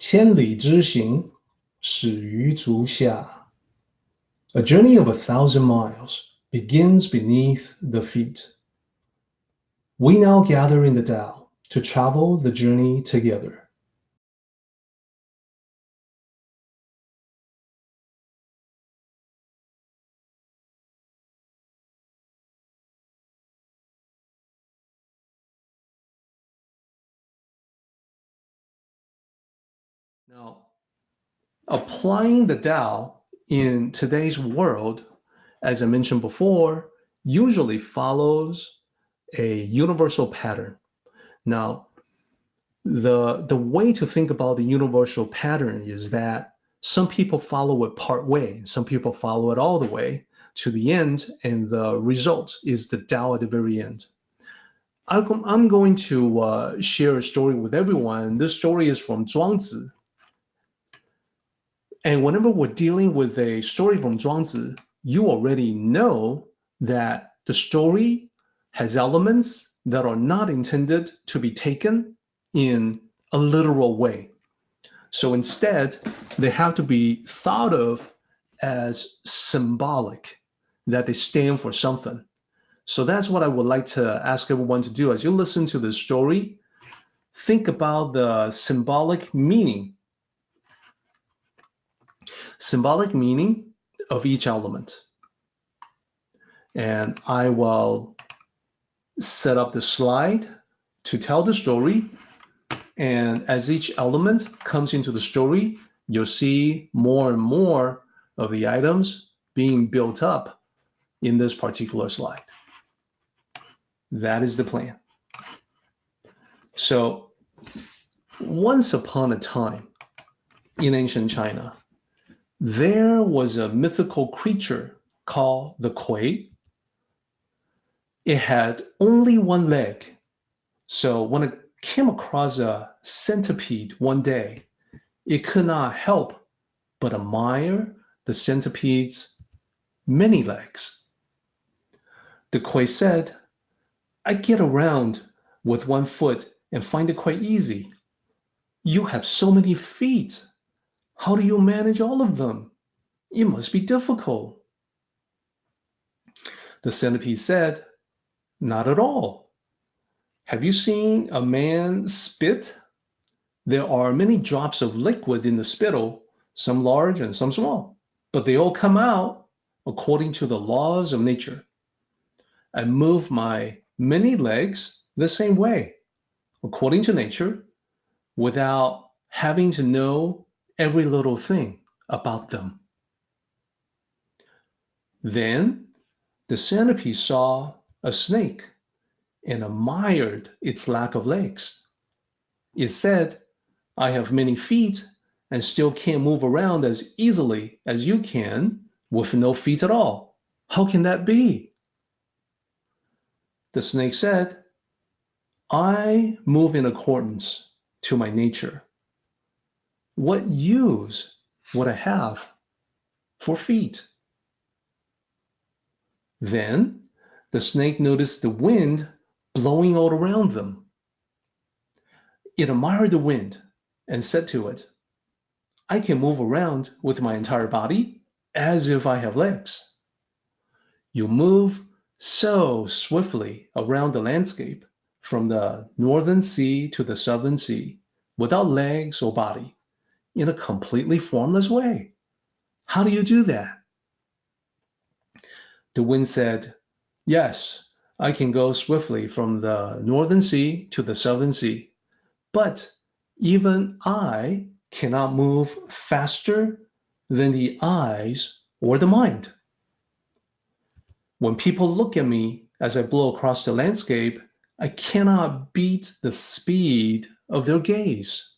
千里之行，始于足下. A journey of 1,000 miles begins beneath the feet. We now gather in the Tao to travel the journey together. Now, applying the Tao in today's world, as I mentioned before, usually follows a universal pattern. Now, the way to think about the universal pattern is that some people follow it part way, some people follow it all the way to the end, and the result is the Tao at the very end. I'm going to share a story with everyone. This story is from Chuang Tzu. And whenever we're dealing with a story from Chuang Tzu, you already know that the story has elements that are not intended to be taken in a literal way. So instead, they have to be thought of as symbolic, that they stand for something. So that's what I would like to ask everyone to do. As you listen to the story, think about the symbolic meaning of each element. And I will set up the slide to tell the story. And as each element comes into the story, you'll see more and more of the items being built up in this particular slide. That is the plan. So once upon a time in ancient China, there was a mythical creature called the Kui. It had only one leg. So when it came across a centipede one day, it could not help but admire the centipede's many legs. The Kui said, "I get around with one foot and find it quite easy. You have so many feet. How do you manage all of them? It must be difficult." The centipede said, "Not at all. Have you seen a man spit? There are many drops of liquid in the spittle, some large and some small, but they all come out according to the laws of nature. I move my many legs the same way, according to nature, without having to know every little thing about them." Then the centipede saw a snake and admired its lack of legs. It said, "I have many feet and still can't move around as easily as you can with no feet at all. How can that be?" The snake said, "I move in accordance to my nature. What use would I have for feet?" Then the snake noticed the wind blowing all around them. It admired the wind and said to it, "I can move around with my entire body as if I have legs." You move so swiftly around the landscape from the northern sea to the southern sea without legs or body in a completely formless way. How do you do that? The wind said, "Yes, I can go swiftly from the northern sea to the southern sea, but even I cannot move faster than the eyes or the mind. When people look at me as I blow across the landscape, I cannot beat the speed of their gaze.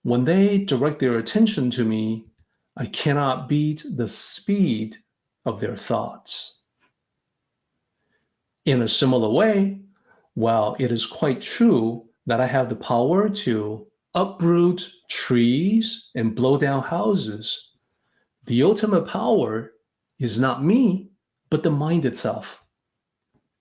When they direct their attention to me, I cannot beat the speed of their thoughts." In a similar way, while it is quite true that I have the power to uproot trees and blow down houses, the ultimate power is not me, but the mind itself.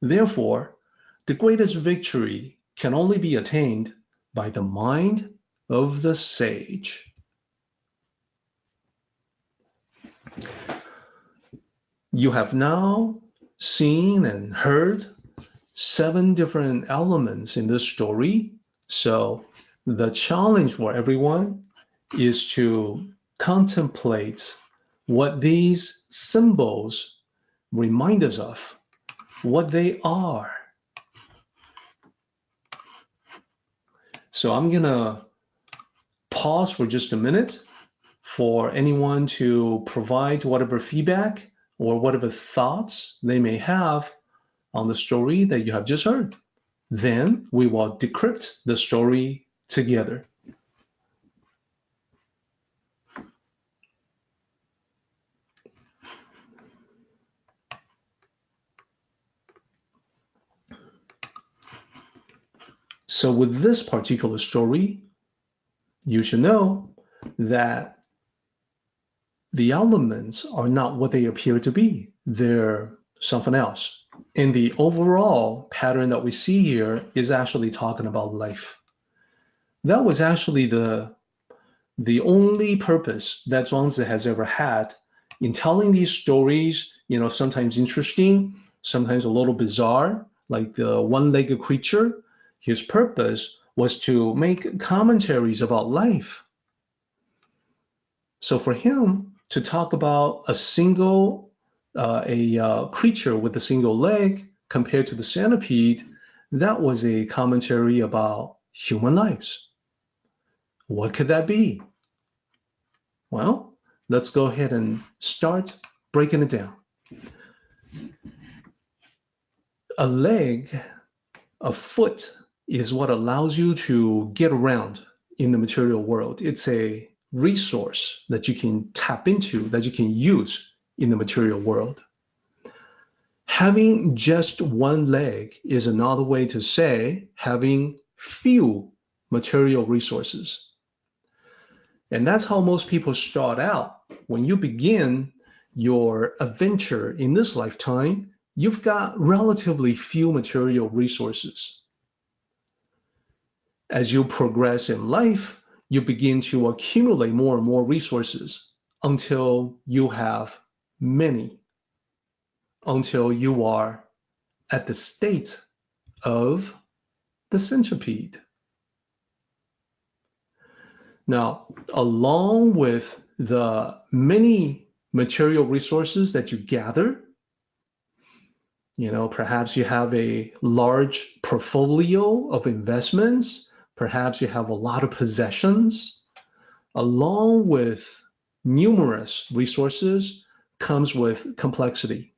Therefore, the greatest victory can only be attained by the mind of the sage. You have now seen and heard 7 different elements in this story. So the challenge for everyone is to contemplate what these symbols remind us of, what they are. So I'm gonna pause for just a minute for anyone to provide whatever feedback or whatever thoughts they may have on the story that you have just heard. Then we will decrypt the story together. So with this particular story, you should know that the elements are not what they appear to be. They're something else. And the overall pattern that we see here is actually talking about life. That was actually the only purpose that Chuang Tzu has ever had in telling these stories, sometimes interesting, sometimes a little bizarre, like the one-legged creature. His purpose was to make commentaries about life. So for him to talk about a creature with a single leg compared to the centipede, that was a commentary about human lives. What could that be? Well, let's go ahead and start breaking it down. A leg, a foot, is what allows you to get around in the material world. It's a resource that you can tap into, that you can use in the material world. Having just one leg is another way to say having few material resources. And that's how most people start out. When you begin your adventure in this lifetime, you've got relatively few material resources. As you progress in life, you begin to accumulate more and more resources until you have many, until you are at the state of the centipede. Now, along with the many material resources that you gather, perhaps you have a large portfolio of investments, perhaps you have a lot of possessions. Along with numerous resources comes with complexity.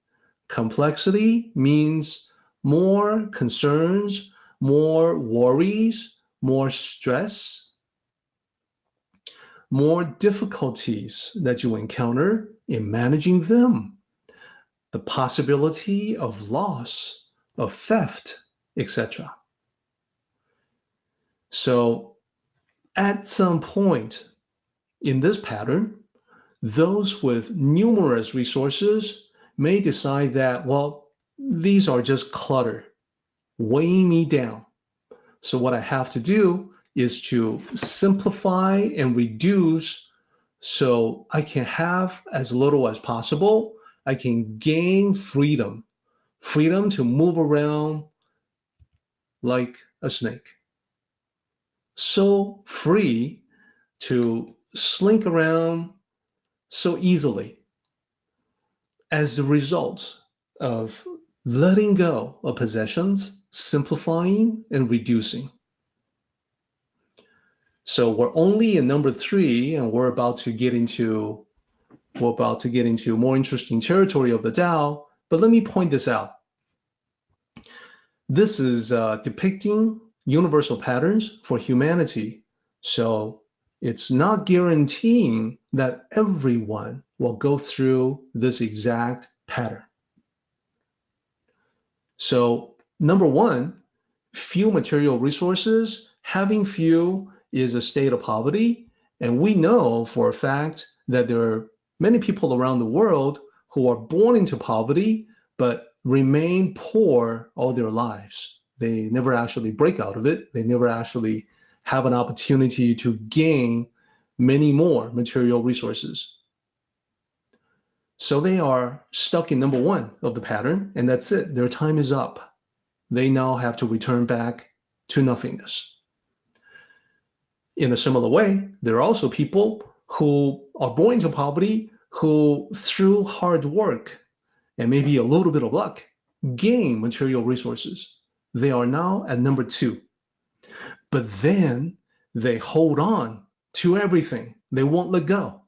Complexity means more concerns, more worries, more stress, more difficulties that you encounter in managing them, the possibility of loss, of theft, etc. So at some point in this pattern, those with numerous resources may decide that, well, these are just clutter, weighing me down. So what I have to do is to simplify and reduce so I can have as little as possible. I can gain freedom to move around like a snake. So free to slink around so easily as the result of letting go of possessions, simplifying and reducing. So we're only in number 3, and we're about to get into more interesting territory of the Tao. But let me point this out. This is depicting universal patterns for humanity. So it's not guaranteeing that everyone will go through this exact pattern. So number 1, few material resources. Having few is a state of poverty. And we know for a fact that there are many people around the world who are born into poverty, but remain poor all their lives. They never actually break out of it. They never actually have an opportunity to gain many more material resources. So they are stuck in number one of the pattern, and that's it. Their time is up. They now have to return back to nothingness. In a similar way, there are also people who are born into poverty who, through hard work and maybe a little bit of luck, gain material resources. They are now at number two. But then they hold on to everything. They won't let go.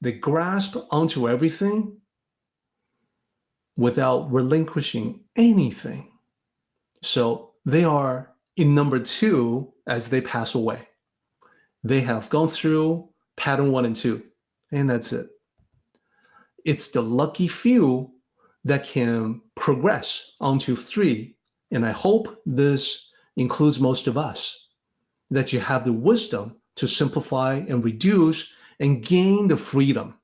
They grasp onto everything without relinquishing anything. So they are in number two as they pass away. They have gone through pattern 1 and 2, and that's it. It's the lucky few that can progress onto 3, and I hope this includes most of us, that you have the wisdom to simplify and reduce and gain the freedom.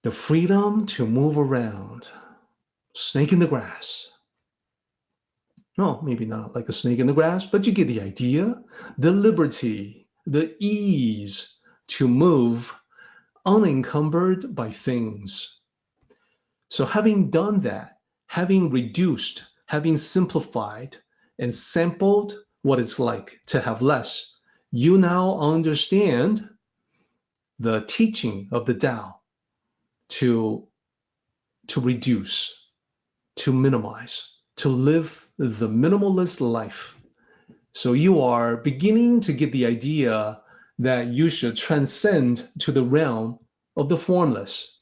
The freedom to move around, snake in the grass. No, maybe not like a snake in the grass, but you get the idea. The liberty, the ease to move unencumbered by things. So having done that, having reduced, having simplified and sampled what it's like to have less, you now understand the teaching of the Tao to reduce, to minimize, to live the minimalist life. So you are beginning to get the idea that you should transcend to the realm of the formless.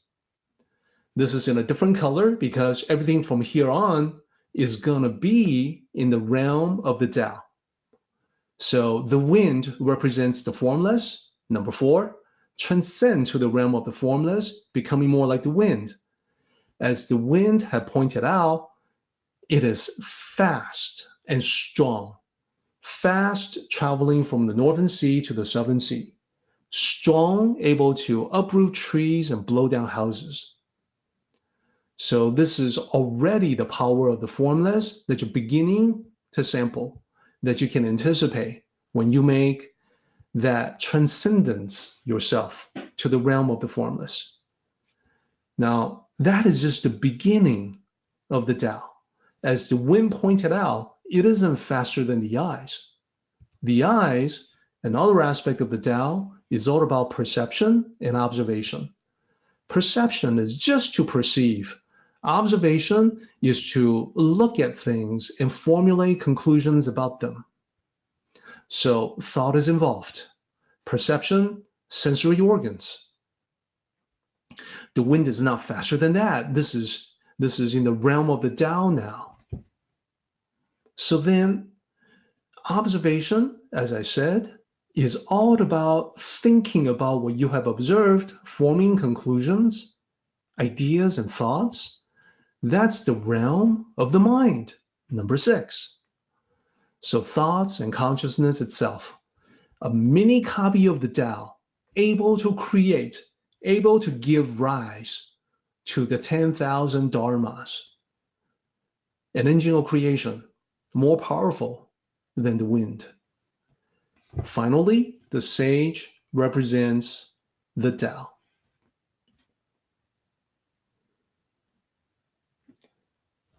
This is in a different color because everything from here on is gonna be in the realm of the Tao. So the wind represents the formless, number 4, transcend to the realm of the formless, becoming more like the wind. As the wind had pointed out, it is fast and strong. Fast traveling from the northern sea to the southern sea. Strong, able to uproot trees and blow down houses. So this is already the power of the formless that you're beginning to sample, that you can anticipate when you make that transcendence yourself to the realm of the formless. Now, that is just the beginning of the Tao. As the wind pointed out, it isn't faster than the eyes. The eyes, another aspect of the Tao, is all about perception and observation. Perception is just to perceive. Observation is to look at things and formulate conclusions about them. So thought is involved. Perception, sensory organs. The wind is not faster than that. This is in the realm of the Tao now. So then, observation, as I said, is all about thinking about what you have observed, forming conclusions, ideas, and thoughts. That's the realm of the mind, number 6. So thoughts and consciousness itself, a mini copy of the Tao, able to create, able to give rise to the 10,000 dharmas. An engine of creation, more powerful than the wind. Finally, the sage represents the Tao.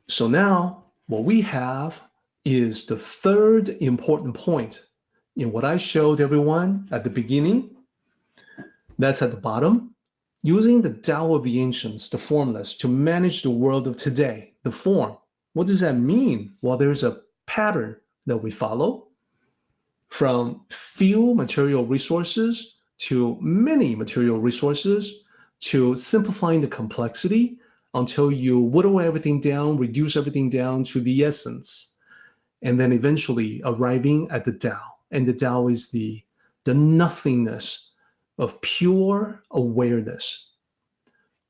So now what we have is the third important point in what I showed everyone at the beginning. That's at the bottom. Using the Tao of the ancients, the formless, to manage the world of today, the form. What does that mean? Well, there's a pattern that we follow from few material resources to many material resources to simplifying the complexity until you whittle everything down, reduce everything down to the essence, and then eventually arriving at the Tao. And the Tao is the nothingness of pure awareness.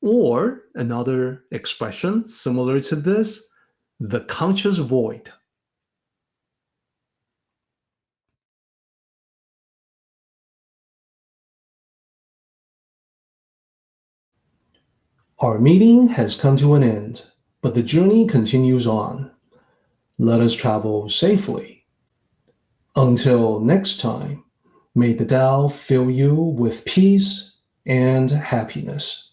Or another expression similar to this, the conscious void. Our meeting has come to an end, but the journey continues on. Let us travel safely. Until next time, may the Tao fill you with peace and happiness.